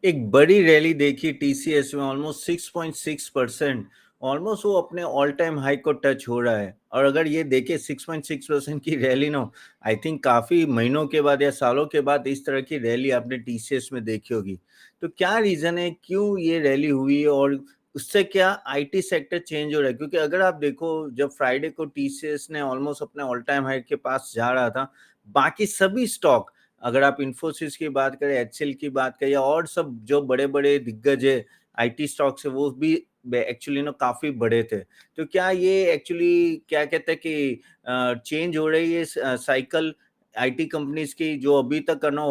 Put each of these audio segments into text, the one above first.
एक बड़ी रैली देखी टीसीएस में ऑलमोस्ट 6.6%। ऑलमोस्ट वो अपने ऑल टाइम हाई को टच हो रहा है। और अगर ये देखे 6.6% की रैली ना, आई थिंक काफी महीनों के बाद या सालों के बाद इस तरह की रैली आपने टीसीएस में देखी होगी। तो क्या रीजन है क्यों ये रैली हुई, और उससे क्या आईटी सेक्टर चेंज हो रहा है? क्योंकि अगर आप देखो, जब फ्राइडे को टीसीएस ने ऑलमोस्ट अपने ऑल टाइम हाई के पास जा रहा था, बाकी सभी स्टॉक, अगर आप इन्फोसिस की बात करें, एचसीएल की बात करें, या और सब जो बड़े-बड़े दिग्गज है आईटी स्टॉक्स है, वो भी एक्चुअली ना काफी बड़े थे। तो क्या ये एक्चुअली क्या कहते हैं कि चेंज हो रही है साइकिल आईटी कंपनीज की, जो अभी तक है ना,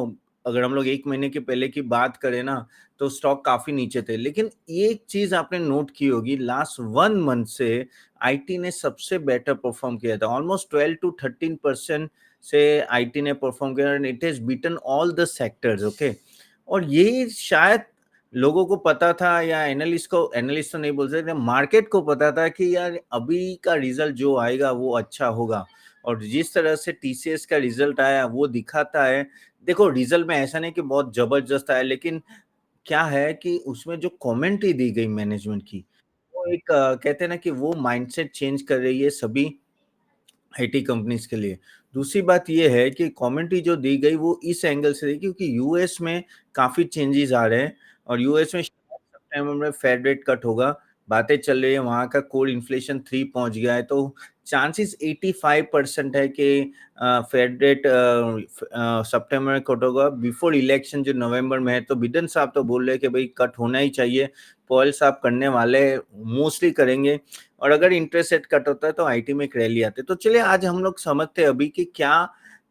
अगर हम लोग 1 महीने के पहले की बात करें ना, तो स्टॉक काफी नीचे थे। लेकिन ये एक चीज आपने नोट की होगी, लास्ट 1 मंथ से आईटी ने सबसे बेटर परफॉर्म किया था। ऑलमोस्ट 12 टू 13% से आईटी ने परफॉर्म किया, and it has beaten all the sectors. Okay, और ये शायद लोगों को पता था, या एनालिस्ट तो नहीं बोल सकते, मार्केट को पता था कि यार अभी का रिजल्ट जो आएगा वो अच्छा होगा। और जिस तरह से टीसीएस का रिजल्ट आया वो दिखाता है। देखो, रिजल्ट में ऐसा नहीं कि बहुत जबरदस्त आया, लेकिन क्या है कि उसमें जो कमेंट्री दी गई मैनेजमेंट की, वो एक कहते हैं ना कि वो माइंडसेट चेंज कर रही है सभी आईटी कंपनीज के लिए। दूसरी बात ये है कि कमेंट्री जो दी गई वो इस एंगल से दी, क्योंकि यूएस में काफ़ी चेंजेस आ रहे हैं, और यूएस में सितंबर में फेड रेट कट होगा। बातें चल रही है, वहाँ का कोर इन्फ्लेशन 3 पहुँच गया है, तो चांसेस 85% है कि फेड रेट सितंबर में कट होगा बिफोर इलेक्शन जो नवंबर में है। तो बिडेन साहब तो बोल रहे हैं कि भाई कट होना ही चाहिए, पॉल साहब करने वाले, मोस्टली करेंगे। और अगर इंटरेस्ट रेट कट होता है तो आईटी में एक रैली आती है। तो चलिए आज हम लोग समझते हैं अभी कि क्या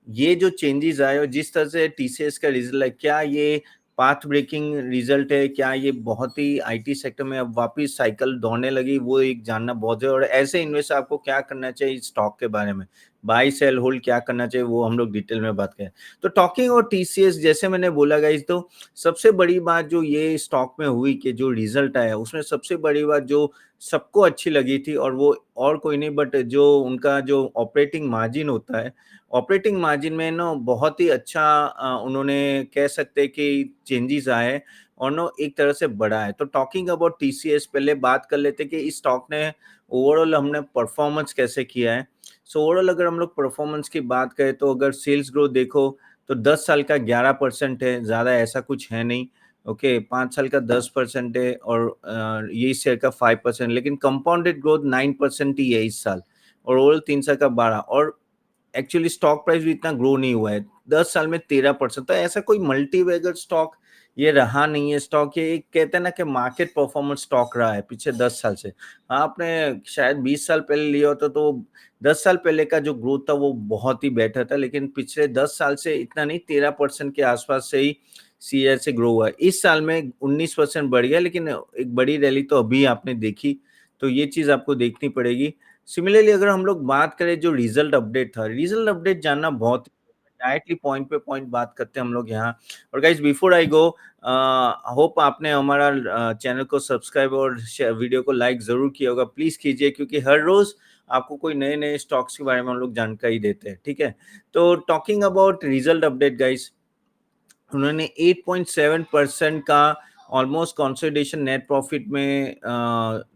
ये जो चेंजेस आए और जिस तरह से टीसीएस का रिजल्ट है, क्या ये पाथ ब्रेकिंग रिजल्ट है, क्या ये बहुत ही आईटी सेक्टर में अब वापस साइकिल दौड़ने लगी, वो एक जानना बहुत है। और ऐसे इन्वेस्टर आपको क्या करना चाहिए स्टॉक के बारे में, बाय सेल होल्ड क्या करना चाहिए, वो हम लोग डिटेल में बात करें। तो टॉकिंग और टीसीएस, जैसे मैंने बोला गाइस, तो सबसे बड़ी बात जो ये स्टॉक में हुई कि जो रिजल्ट आया उसमें सबसे बड़ी बात जो सबको अच्छी लगी थी, और वो और कोई नहीं बट जो उनका जो ऑपरेटिंग मार्जिन होता है, ऑपरेटिंग मार्जिन में ना बहुत ही अच्छा उन्होंने कह सकते हैं कि चेंजेस आए, और ना एक तरह से बड़ा है। तो टॉकिंग अबाउट टीसीएस, पहले बात कर लेते कि इस स्टॉक ने ओवरऑल हमने परफॉर्मेंस कैसे किया है। सो ओवरऑल अगर हम लोग परफॉर्मेंस की बात करें, तो अगर सेल्स ग्रोथ देखो तो 10 साल का 11% है, ज़्यादा ऐसा कुछ है नहीं। ओके, 5 साल का 10% है, और ये शेयर का 5%, लेकिन कंपाउंडेड ग्रोथ 9% ही है इस साल, और ओवरऑल 3 साल का 12। और एक्चुअली स्टॉक प्राइस भी इतना ग्रो नहीं हुआ है 10 साल में 13%। तो ऐसा कोई मल्टी बैगर स्टॉक ये रहा नहीं है स्टॉक। ये एक कहते हैं ना कि मार्केट परफॉर्मेंस स्टॉक रहा है पिछले 10 साल से। हाँ, आपने शायद 20 साल पहले लिया होता तो 10 साल पहले का जो ग्रोथ था वो बहुत ही बेटर था, लेकिन पिछले 10 साल से इतना नहीं, 13% के आसपास से ही शेयर से ग्रो हुआ है। इस साल में 19% बढ़ गया, लेकिन एक बड़ी रैली तो अभी आपने देखी, तो ये चीज आपको देखनी पड़ेगी। सिमिलरली अगर हम लोग बात करें जो रिजल्ट अपडेट था, रिजल्ट अपडेट जानना बहुत डायरेक्टली पॉइंट पे पॉइंट बात करते हैं हम लोग यहाँ। और guys before I go, hope आपने हमारा चैनल को सब्सक्राइब और वीडियो को लाइक जरूर किया होगा, प्लीज कीजिए, क्योंकि हर रोज आपको कोई नए नए स्टॉक्स के बारे में हम लोग जानकारी देते हैं, ठीक है। तो talking about result update guys, उन्होंने 8.7% का ऑलमोस्ट कंसोलिडेशन नेट प्रॉफिट में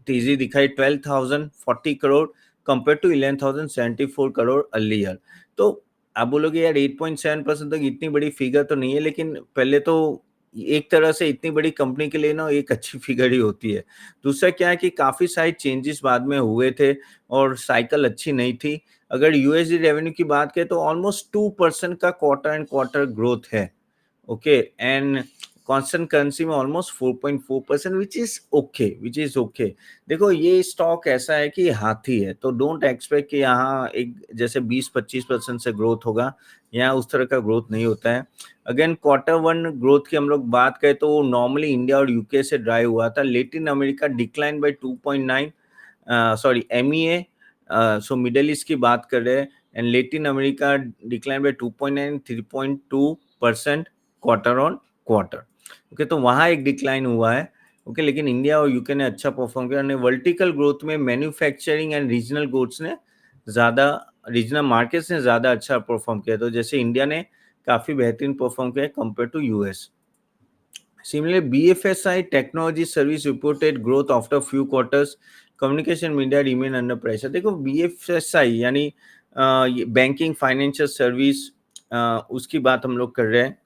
तेजी दिखाई, 12,040 crore compare to 11,074 crore earlier. तो आप बोलोगे यार 8.7% तक इतनी बड़ी फिगर तो नहीं है, लेकिन पहले तो एक तरह से इतनी बड़ी कंपनी के लिए ना एक अच्छी फिगर ही होती है। दूसरा क्या है कि काफी सारे चेंजेस बाद में हुए थे, और साइकिल अच्छी नहीं थी। अगर यूएसडी रेवेन्यू की बात करें तो ऑलमोस्ट 2% का क्वार्टर एंड क्वार्टर ग्रोथ है। ओके, एंड कांस्टेंट करेंसी में ऑलमोस्ट 4.4%, विच इज ओके। देखो, ये स्टॉक ऐसा है कि हाथी है, तो डोंट एक्सपेक्ट कि यहाँ एक जैसे 20-25% से ग्रोथ होगा, यहाँ उस तरह का ग्रोथ नहीं होता है। अगेन क्वार्टर वन ग्रोथ की हम लोग बात करें तो नॉर्मली इंडिया और यूके से ड्राइव हुआ था। Latin America decline by 2.9, sorry MEA, so middle east की बात कर रहे हैं, and Latin America decline by 2.9, 3.2% quarter on quarter. Okay, तो वहाँ एक डिक्लाइन हुआ है। ओके, लेकिन इंडिया और यूके ने अच्छा परफॉर्म किया। वर्टिकल ग्रोथ में मैन्युफैक्चरिंग एंड रीजनल गुड्स ने ज़्यादा, रीजनल मार्केट्स ने ज़्यादा अच्छा परफॉर्म किया। तो जैसे इंडिया ने काफ़ी बेहतरीन परफॉर्म किया compare to US. Similarly, BFSI technology service reported growth after few quarters. Communication media remain under pressure. देखो BFSI यानी ये बैंकिंग फाइनेंशियल सर्विस उसकी बात हम लोग कर रहे हैं,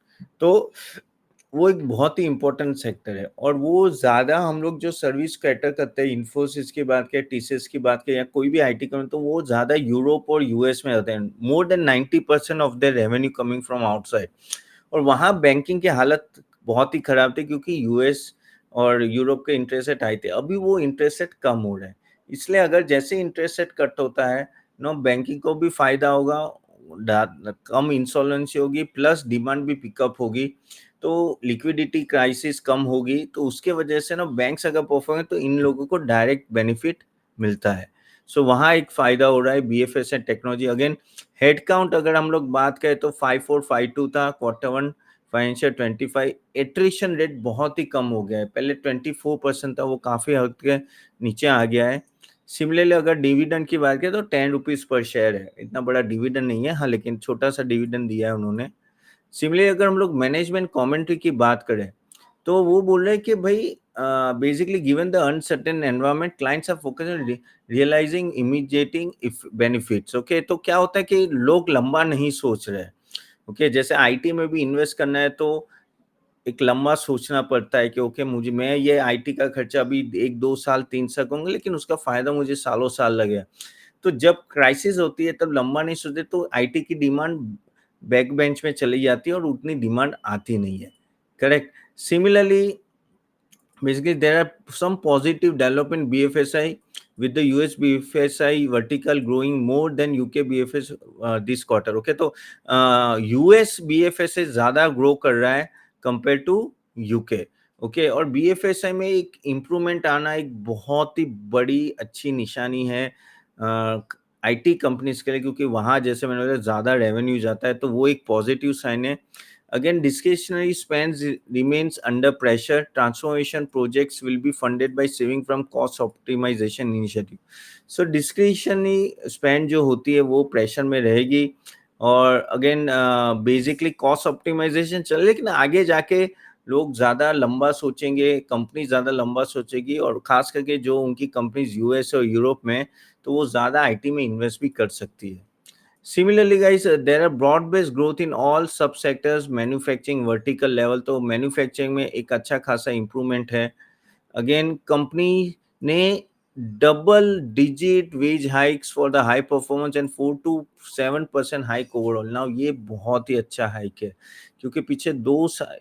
तो वो एक बहुत ही इम्पोर्टेंट सेक्टर है और वो ज़्यादा हम लोग जो सर्विस कैटर करते हैं, इन्फोसिस की बात करें, टीसीएस की बात करें या कोई भी आईटी कंपनी, तो वो ज़्यादा यूरोप और यूएस में होते हैं। More than 90% of their revenue coming from outside. और वहाँ बैंकिंग की हालत बहुत ही खराब थी क्योंकि यूएस और यूरोप के इंटरेस्ट रेट हाई थे। अभी वो इंटरेस्ट रेट कम हो रहे हैं, इसलिए अगर जैसे इंटरेस्ट रेट कट होता है, बैंकिंग को भी फायदा होगा, कम इंसॉल्वेंसी होगी, प्लस डिमांड भी पिकअप होगी, तो लिक्विडिटी क्राइसिस कम होगी, तो उसके वजह से बैंक्स अगर परफॉर्म तो इन लोगों को डायरेक्ट बेनिफिट मिलता है। सो वहाँ एक फायदा हो रहा है BFS and technology. Again head count अगर हम लोग बात करें तो 5452 था Q1 फाइनेंशियल 25। एट्रिशन रेट बहुत ही कम हो गया है, पहले 24% था, वो काफी हद के नीचे आ गया है। सिमिलरली अगर डिविडेंड की बात करें तो 10 रुपीज पर शेयर है, इतना बड़ा डिविडेंड नहीं है, हाँ, लेकिन छोटा सा डिविडेंड दिया है उन्होंने। सिमिलरली अगर हम लोग मैनेजमेंट कमेंट्री की बात करें तो वो बोल रहे हैं कि भाई basically given the uncertain environment clients are focus on realizing immediate if benefits. Okay, तो क्या होता है कि लोग लंबा नहीं सोच रहे हैं। ओके, जैसे आईटी में भी इन्वेस्ट करना है तो एक लंबा सोचना पड़ता है कि ओके, मुझे मैं ये आईटी का खर्चा अभी 1-2 साल 3 साल करूंगा, लेकिन उसका फायदा मुझे सालों साल लगेगा। तो जब क्राइसिस होती है तब लंबा नहीं सोचते, तो आईटी की डिमांड बैक बेंच में चली जाती है और उतनी डिमांड आती नहीं है। Correct. Similarly basically there are some positive development in BFSI, with the US BFSI vertical growing more than UK BFS this quarter. Okay, तो US BFSI ज्यादा ग्रो कर रहा है कंपेयर टू यूके। ओके, और BFSI में एक improvement आना एक बहुत ही बड़ी अच्छी निशानी है आईटी कंपनीज के लिए, क्योंकि वहां जैसे मैंने बोला ज्यादा रेवेन्यू जाता है, तो वो एक पॉजिटिव साइन है। Again, discretionary spends remains under pressure. Transformation projects will be funded by saving from cost optimization initiative. So discretionary spend जो होती है वो प्रेशर में रहेगी, और अगेन बेसिकली कॉस्ट ऑप्टिमाइजेशन चल, लेकिन आगे जाके लोग ज्यादा लंबा सोचेंगे, कंपनी ज्यादा लंबा सोचेगी, और खास करके जो उनकी कंपनीज यूएस और यूरोप में, तो वो ज्यादा आईटी में इन्वेस्ट भी कर सकती है। Similarly, guys, there are broad-based growth in all subsectors, manufacturing vertical level, तो मैन्युफैक्चरिंग में एक अच्छा खासा इम्प्रूवमेंट है। अगेन कंपनी ने double digit wage hikes for the high performance and 4 to 7% hike overall. Now ये बहुत ही अच्छा हाइक है, क्योंकि पीछे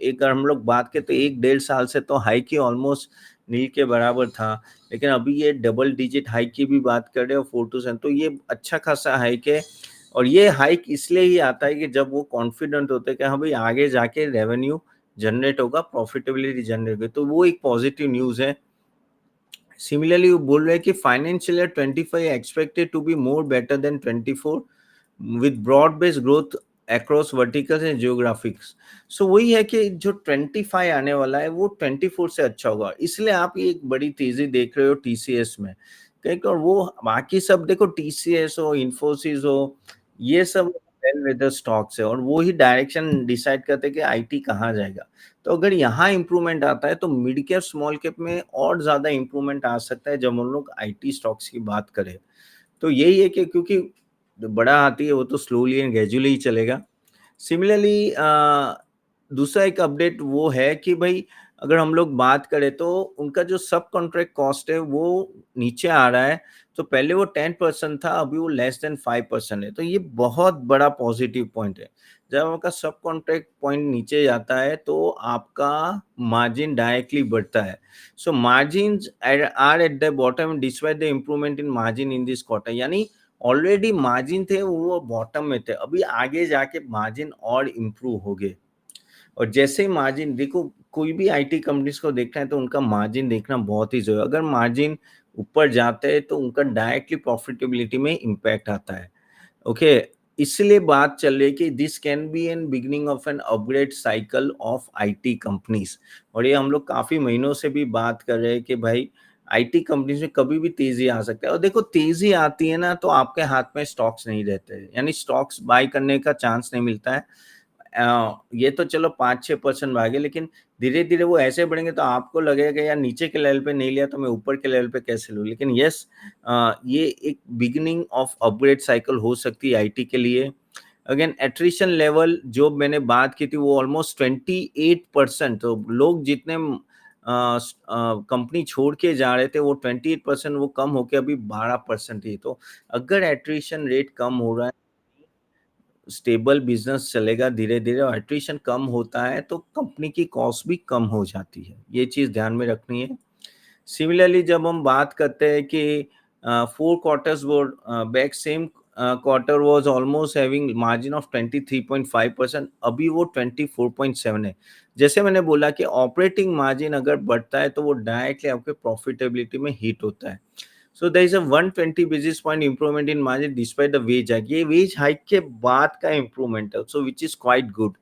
एक हम लोग बात करें तो 1-1.5 साल से तो हाइक ही ऑलमोस्ट नील के बराबर था, लेकिन अभी ये डबल डिजिट हाइक की भी बात कर रहे हो 4 to 7, तो ये अच्छा खासा हाइक है। और ये हाइक इसलिए ही आता है कि जब वो कॉन्फिडेंट होते हैं कि हाँ भाई आगे जाके रेवेन्यू जनरेट होगा, प्रॉफिटेबिलिटी जनरेट होगी, तो वो एक पॉजिटिव न्यूज है। सिमिलरली वो बोल रहे हैं कि financial year 25 expected to be more better than 24 with broad based growth across verticals and geographics. So वही है कि जो 25 आने वाला है वो 24 से अच्छा होगा, इसलिए आप ये एक बड़ी तेजी देख रहे हो टीसीएस में। कहीं और वो बाकी सब देखो, टीसीएस हो, इन्फोसिस हो, ये सब वेल वेदर स्टॉक्स है, और वो ही डायरेक्शन डिसाइड करते हैं कि आईटी कहाँ जाएगा। तो अगर यहाँ इंप्रूवमेंट आता है तो मिड कैप स्मॉल कैप में और ज्यादा इंप्रूवमेंट आ सकता है जब हम लोग आईटी स्टॉक्स की बात करें। तो यही है कि क्योंकि जो बड़ा हाथी है वो तो स्लोली एंड ग्रेजुअली ही चलेगा। सिमिलरली दूसरा एक अपडेट वो है कि भाई अगर हम लोग बात करें तो उनका जो सब कॉन्ट्रैक्ट कॉस्ट है वो नीचे आ रहा है। तो पहले वो 10% था, अभी वो लेस देन 5% है, तो ये बहुत बड़ा पॉजिटिव पॉइंट है। जब आपका सब कॉन्ट्रैक्ट पॉइंट नीचे जाता है तो आपका मार्जिन डायरेक्टली बढ़ता है। So margin are at the bottom despite the improvement in margin in this quarter, यानी ऑलरेडी मार्जिन थे वो बॉटम में थे, अभी आगे जाके मार्जिन और इम्प्रूव हो गए। और जैसे ही मार्जिन देखो, कोई भी आईटी कंपनीज को देखना है तो उनका मार्जिन देखना बहुत ही जरूरी है। अगर मार्जिन ऊपर जाते हैं तो उनका डायरेक्टली प्रॉफिटेबिलिटी में इम्पैक्ट आता है। ओके, इसलिए बात चल रही है कि this can be an beginning of an upgrade cycle of IT companies. और ये हम लोग काफी महीनों से भी बात कर रहे हैं कि भाई आईटी कंपनीज में कभी भी तेजी आ सकता है, और देखो तेजी आती है ना तो आपके हाथ में स्टॉक्स नहीं रहते हैं, यानी स्टॉक्स बाय करने का चांस नहीं मिलता है। ये तो चलो 5-6% भागे, लेकिन धीरे-धीरे वो ऐसे बढ़ेंगे तो आपको लगेगा यार नीचे के लेवल पे नहीं लिया तो मैं ऊपर के लेवल पे कैसे लूँ? लेकिन यस, ये एक बिगिनिंग ऑफ अपग्रेड साइकिल हो सकती है आईटी के लिए। अगेन एट्रिशन लेवल जो मैंने बात की थी वो ऑलमोस्ट 28%, तो लोग जितने कंपनी छोड़ के जा रहे थे वो 28% वो कम होके अभी 12% ही। तो अगर एट्रिशन रेट कम हो रहा है, स्टेबल बिजनेस चलेगा धीरे-धीरे, और एट्रिशन कम होता है तो कंपनी की कॉस्ट भी कम हो जाती है। ये चीज़ ध्यान में रखनी है। सिमिलरली जब हम बात करते हैं कि 4 क्वार्टर्स वो back same quarter was almost having margin of 23.5%, अभी वो 24.7 है। जैसे मैंने बोला कि ऑपरेटिंग मार्जिन अगर बढ़ता है तो वो डायरेक्टली आपके प्रॉफिटेबिलिटी में हिट होता है। So there is a 120 basis point improvement in margin despite the wage hike. ये वेज हाइक के बाद का इंप्रूवमेंट है, so which is quite good.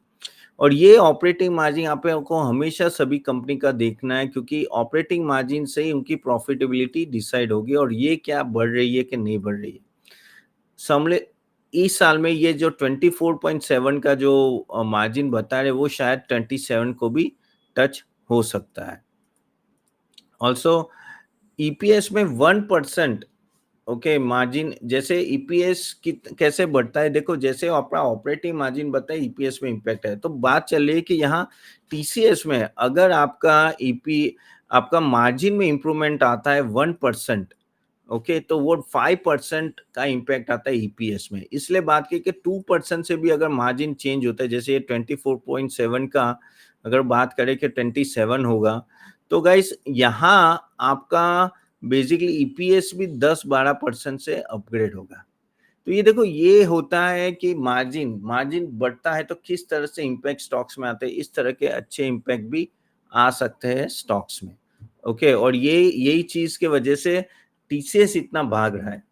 और ये ऑपरेटिंग मार्जिन आप को हमेशा सभी कंपनी का देखना है, क्योंकि ऑपरेटिंग मार्जिन से ही उनकी प्रॉफिटेबिलिटी डिसाइड होगी और ये क्या बढ़ रही है कि नहीं बढ़ रही है। समले इस साल में ये जो 24.7 का जो मार्जिन बता रहे वो शायद 27 को भी टच हो सकता है। ऑल्सो ईपीएस में 1% ओके मार्जिन, जैसे ईपीएस कैसे बढ़ता है, देखो जैसे आपका ऑपरेटिंग मार्जिन बढ़ता है ईपीएस में इंपैक्ट है। तो बात चल रही है कि यहाँ टीसीएस में अगर आपका ईपी आपका मार्जिन में इंप्रूवमेंट आता है 1%, ओके, तो वो 5% का इम्पैक्ट आता है ईपीएस में। इसलिए बात की कि 2% से भी अगर मार्जिन चेंज होता है, जैसे ये 24.7 का अगर बात करें कि 27 होगा, तो गाइस यहाँ आपका बेसिकली ईपीएस भी 10-12% से अपग्रेड होगा। तो ये देखो ये होता है कि मार्जिन मार्जिन बढ़ता है तो किस तरह से इम्पैक्ट स्टॉक्स में आते हैं, इस तरह के अच्छे इम्पैक्ट भी आ सकते हैं स्टॉक्स में। ओके, और ये यही चीज के वजह से टीसीएस इतना भाग रहा है।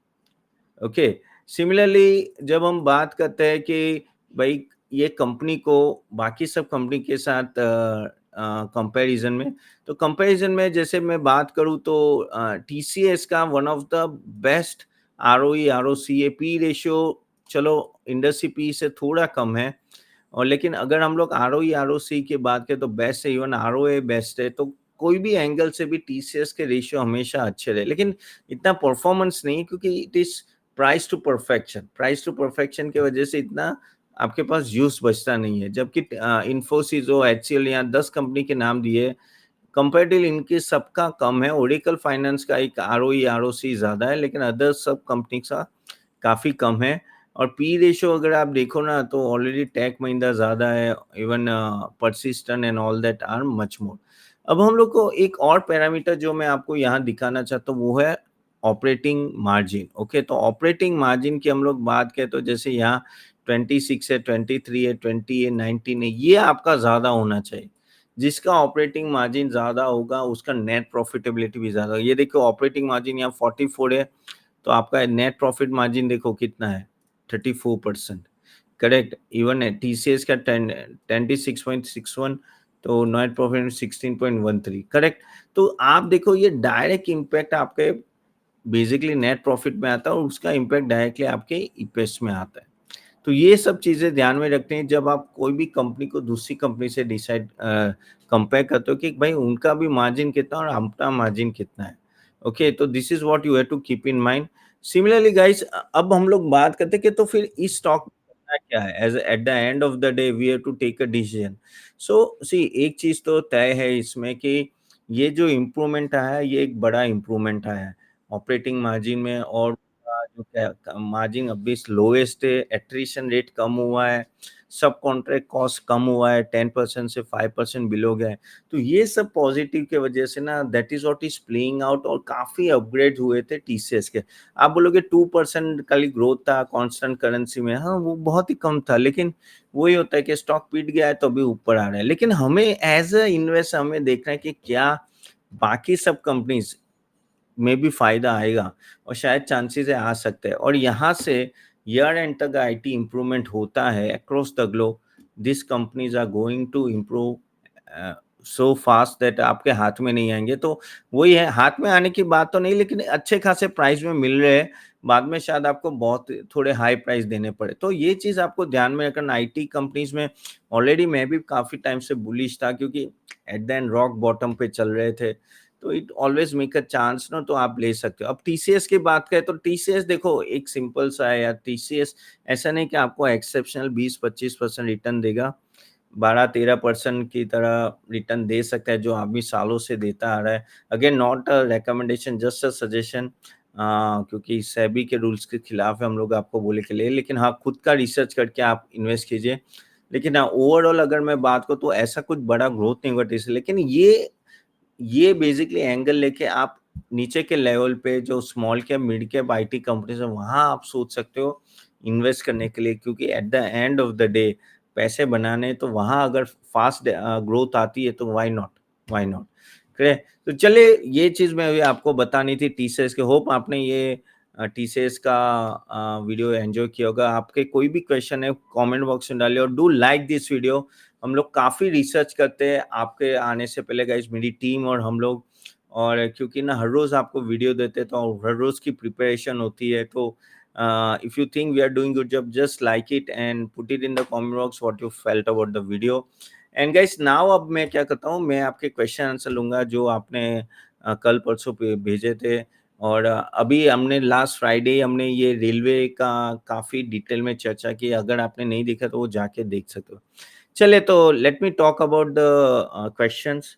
ओके, सिमिलरली जब हम बात करते हैं कि भाई ये कंपनी को बाकी सब कंपनी के साथ कंपैरिजन में, तो कंपैरिजन में जैसे मैं बात करूं तो टीसीएस का one of the best ROE ROCE P ratio, चलो इंडस्ट्री पी से थोड़ा कम है, और लेकिन अगर हम लोग आरओई आरओसी की बात करें तो बेस्ट है, इवन आरओए बेस्ट है। तो कोई भी एंगल से भी टीसीएस के रेशियो हमेशा अच्छे रहे, लेकिन इतना परफॉर्मेंस नहीं, क्योंकि it is price to perfection की वजह से इतना आपके पास यूज बचता नहीं है। जबकि इन्फोसिस हो एचसीएल, यहाँ 10 कंपनी के नाम दिए, कंपेरेटिव इनके सबका कम है। ओरेकल फाइनेंस का एक आरओई आरओसी ज्यादा है, लेकिन अदर सब कंपनी का काफी कम है। और पी रेशियो अगर आप देखो ना तो ऑलरेडी टेक महिंद्रा ज्यादा है, even Persistent and all that are much more. अब हम लोग को एक और पैरामीटर जो मैं आपको यहाँ दिखाना चाहता हूँ वो है ऑपरेटिंग मार्जिन। ओके, तो ऑपरेटिंग मार्जिन की हम लोग बात करें तो जैसे यहाँ 26 है, 23 है, 20 है, 19 है, ये आपका ज्यादा होना चाहिए। जिसका ऑपरेटिंग मार्जिन ज्यादा होगा उसका नेट प्रॉफिटेबिलिटी भी ज्यादा होगा। ये देखो ऑपरेटिंग मार्जिन यहाँ 44 है, तो आपका नेट प्रॉफिट मार्जिन देखो कितना है, 34%। करेक्ट, इवन टीसीएस का 26.61, तो नेट प्रॉफिट 16.13। करेक्ट, तो आप देखो ये डायरेक्ट इम्पैक्ट आपके बेसिकली नेट प्रॉफिट में आता है और उसका इम्पैक्ट डायरेक्टली आपके ईपीएस में आता है। तो ये सब चीजें ध्यान में रखते हैं जब आप कोई भी कंपनी को दूसरी कंपनी से डिसाइड कंपेयर करते हो कि भाई उनका भी मार्जिन कितना और अपना मार्जिन कितना है। ओके, तो this is what you have to keep in mind. Similarly guys, अब हम लोग बात करते हैं कि तो फिर इस स्टॉक करना क्या है, as at the end of the day we have to take a decision. So see, एक चीज तो तय है इसमें कि ये जो इम्प्रूवमेंट आया है ये एक बड़ा इम्प्रूवमेंट आया है ऑपरेटिंग मार्जिन में। और जो क्या मार्जिन अभी लोएस्ट है, एट्रिशन रेट कम हुआ है, सब कॉन्ट्रैक्ट कॉस्ट कम हुआ है, 10% से 5% बिलो गया है। तो ये सब पॉजिटिव के वजह से ना that is what is playing out, और काफी अपग्रेड हुए थे टीसीएस के। आप बोलोगे 2% खाली ग्रोथ था कांस्टेंट करेंसी में, हाँ वो बहुत ही कम था, लेकिन वही होता है कि स्टॉक पीट गया है तो अभी ऊपर आ रहा है। लेकिन हमें एज अ इन्वेस्टर हमें देखना है कि क्या बाकी सब कंपनीज में भी फायदा आएगा, और शायद चांसेस है आ सकते हैं। और यहाँ से ईयर एंड तक आईटी इंप्रूवमेंट होता है across the globe, this companies are going to improve so fast that आपके हाथ में नहीं आएंगे। तो वही है, हाथ में आने की बात तो नहीं, लेकिन अच्छे खासे प्राइस में मिल रहे हैं। बाद में शायद आपको बहुत थोड़े हाई प्राइस देने पड़े। तो ये चीज़ आपको ध्यान में रखना। आईटी कंपनीज़ में ऑलरेडी मैं भी काफ़ी टाइम से बुलिश था, क्योंकि eight the and rock bottom पे चल रहे थे। तो it always make a chance ना, तो आप ले सकते हो। अब टीसीएस की बात करें तो टीसीएस देखो एक सिंपल सा है यार, टीसीएस ऐसा नहीं कि आपको एक्सेप्शनल 20-25% रिटर्न देगा। 12-13% की तरह रिटर्न दे सकता है, जो आदमी सालों से देता आ रहा है। Again not a recommendation, just a suggestion, क्योंकि सेबी के रूल्स के खिलाफ है हम लोग आपको बोले के लिए, लेकिन हाँ, खुद का रिसर्च करके आप इन्वेस्ट कीजिए। लेकिन हाँ, ओवरऑल अगर मैं बात करूँ तो ऐसा कुछ बड़ा ग्रोथ नहीं हुआ टीसीएस, लेकिन ये बेसिकली एंगल लेके आप नीचे के लेवल पे जो small cap, mid cap IT companies है, वहाँ आप सोच सकते हो इन्वेस्ट करने के लिए, क्योंकि eight the end of the day पैसे बनाने, तो वहाँ अगर फास्ट ग्रोथ आती है तो व्हाई नॉट, व्हाई नॉट? करें। तो चलिए ये चीज़ मैं अभी आपको बतानी थी टीसीएस के। होप आपने ये टीसीएस का वीडियो एन्जॉय किया होगा। आपके कोई भी क्वेश्चन है कमेंट बॉक्स में डालिए, और डू लाइक दिस वीडियो। हम लोग काफ़ी रिसर्च करते हैं आपके आने से पहले गाइस, मेरी टीम और हम लोग, और क्योंकि ना हर रोज़ आपको वीडियो देते हैं, तो हर रोज़ की प्रिपरेशन होती है। तो if you think we are doing good job, just like it and put it in the comment box what you felt about the video. And guys now अब मैं क्या करता हूँ, मैं आपके क्वेश्चन आंसर लूँगा जो आपने कल परसों पे भेजे थे। और अभी हमने लास्ट फ्राइडे हमने ये रेलवे का काफ़ी डिटेल में चर्चा की। अगर आपने नहीं देखा तो वो जाके देख सकते हो। चलिए, तो let me talk about the questions.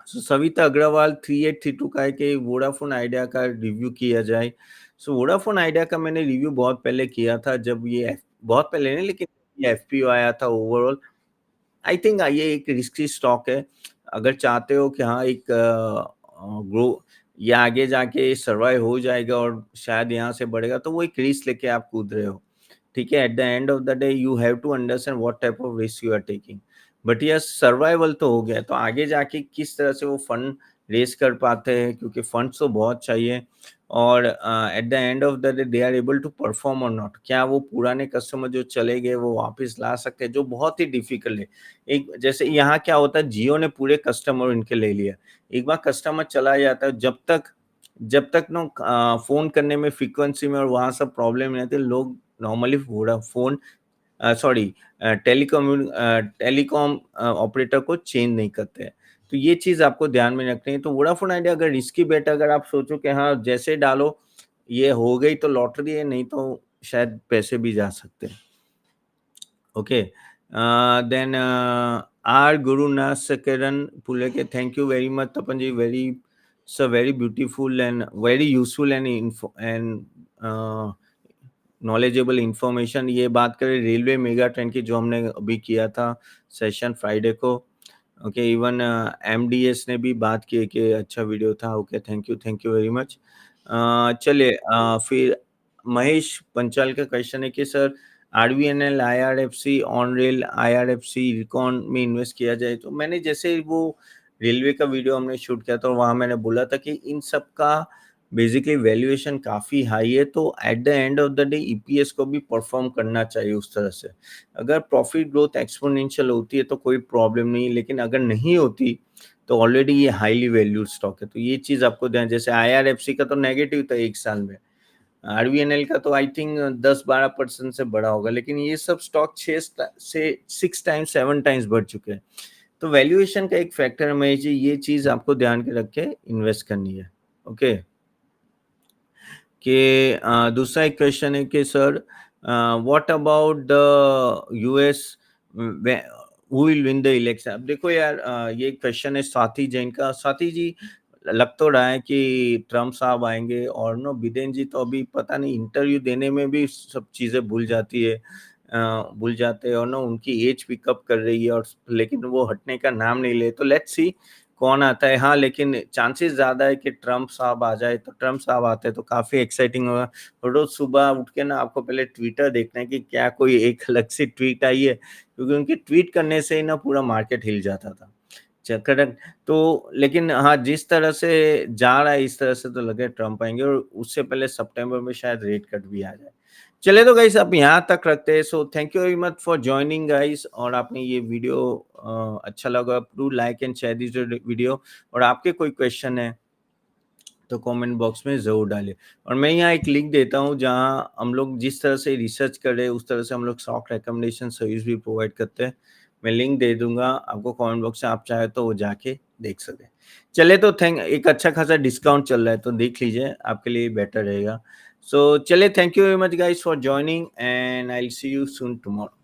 So Savita Agarwal 3832 का है कि वोडाफोन आइडिया का रिव्यू किया जाए। सो वोडाफोन आइडिया का मैंने रिव्यू बहुत पहले किया था, जब ये बहुत पहले नहीं, लेकिन ये एफपीओ आया था ओवरऑल। आई थिंक ये एक रिस्की स्टॉक है। अगर चाहते हो कि हाँ, एक ग्रो, ये आगे जाके सर्वाइव हो जाएगा और शायद यहाँ से बढ़ेगा, तो वो एक रिस्क लेके आप कूद रहे हो। ठीक है, at the end of the day you have to understand what type of risk you are taking. But yes, survival तो हो गया, तो आगे जाके किस तरह से वो फंड रेज कर पाते हैं, क्योंकि फंड्स तो बहुत चाहिए। और at the end of the day they are able to perform और नॉट, क्या वो पुराने कस्टमर जो चले गए वो वापस ला सकते हैं, जो बहुत ही डिफिकल्ट है। एक जैसे यहाँ क्या होता है, जियो ने पूरे कस्टमर इनके ले लिया। एक बार कस्टमर चला जाता है, जब तक ना फोन करने में फ्रीक्वेंसी में और वहाँ सब प्रॉब्लम नहीं आती, लोग normally Vodafone sorry telecom operator को चेंज नहीं करते हैं। तो ये चीज़ आपको ध्यान में रखनी है। तो वोडाफोन आइडिया अगर रिस्की बेट, अगर आप सोचो कि हाँ, जैसे डालो ये हो गई तो लॉटरी है, नहीं तो शायद पैसे भी जा सकते हैं। Okay, then R Gurunath Pule, thank you very much Tapan ji, very beautiful and very useful and knowledgeable information. ये बात करें रेलवे मेगा ट्रेन की, जो हमने अभी किया था सेशन फ्राइडे को। ओके, इवन एमडीएस ने भी बात की कि अच्छा वीडियो था। Okay, thank you very much. चलिए, फिर महेश पंचाल का क्वेश्चन है कि sir, RVNL, IRFC, on rail, IRFC, recon में इन्वेस्ट किया जाए। तो मैंने जैसे वो रेलवे का वीडियो हमने शूट किया था, और वहाँ मैंने बोला था कि इन सब का बेसिकली वैल्यूएशन काफ़ी हाई है, तो eight the end of the day EPS को भी परफॉर्म करना चाहिए उस तरह से। अगर प्रॉफिट ग्रोथ एक्सपोनेंशियल होती है तो कोई प्रॉब्लम नहीं, लेकिन अगर नहीं होती तो ऑलरेडी ये हाईली वैल्यूड स्टॉक है। तो ये चीज़ आपको ध्यान, जैसे आईआरएफसी का तो नेगेटिव था 1 साल में, आरवीएनएल का तो आई थिंक 10-12% से बढ़ा होगा, लेकिन ये सब स्टॉक 6 से 6 टाइम्स 7 टाइम्स बढ़ चुके हैं। तो वैल्यूएशन का एक फैक्टर है महेश जी, ये चीज़ आपको ध्यान के रख के इन्वेस्ट करनी है। ओके। कि दूसरा एक क्वेश्चन है कि sir, what about the US, who will win the election? अब देखो यार, ये क्वेश्चन है स्वाति जैन का। स्वाति जी, लग तो रहा है कि ट्रम्प साहब आएंगे, और नो बिडेन जी तो अभी पता नहीं, इंटरव्यू देने में भी सब चीज़ें भूल जाती है, भूल जाते हैं, और ना उनकी एज पिकअप कर रही है, और लेकिन वो हटने का नाम नहीं ले। तो लेट्स सी कौन आता है। हाँ, लेकिन चांसेस ज़्यादा है कि ट्रम्प साहब आ जाए। तो ट्रम्प साहब आते हैं तो काफ़ी एक्साइटिंग होगा। रोज़ सुबह उठ के ना आपको पहले ट्विटर देखना है कि क्या कोई एक अलग सी ट्वीट आई है, क्योंकि उनके ट्वीट करने से ही ना पूरा मार्केट हिल जाता था। करेक्ट। तो लेकिन हाँ, जिस तरह से जा रहा है इस तरह से तो लगे ट्रम्प आएंगे, और उससे पहले सितंबर में शायद रेट कट भी आ जाए। चलिए, तो गाइस अब यहाँ तक रखते हैं। So thank you very much for joining guys, और आपने ये वीडियो अच्छा लगा, do like and share this video. और आपके कोई क्वेश्चन है तो कमेंट बॉक्स में ज़रूर डालें। और मैं यहाँ एक लिंक देता हूँ जहाँ हम लोग जिस तरह से रिसर्च कर रहे हैं उस तरह से हम लोग स्टॉक रिकमेंडेशन सर्विस भी प्रोवाइड करते हैं। मैं लिंक दे दूँगा आपको कमेंट बॉक्स में, आप चाहे तो वो जाके देख सकें। चलिए तो एक अच्छा खासा डिस्काउंट चल रहा है तो देख लीजिए, आपके लिए बेटर रहेगा। सो चलिए, thank you very much guys for joining and I will see you soon tomorrow.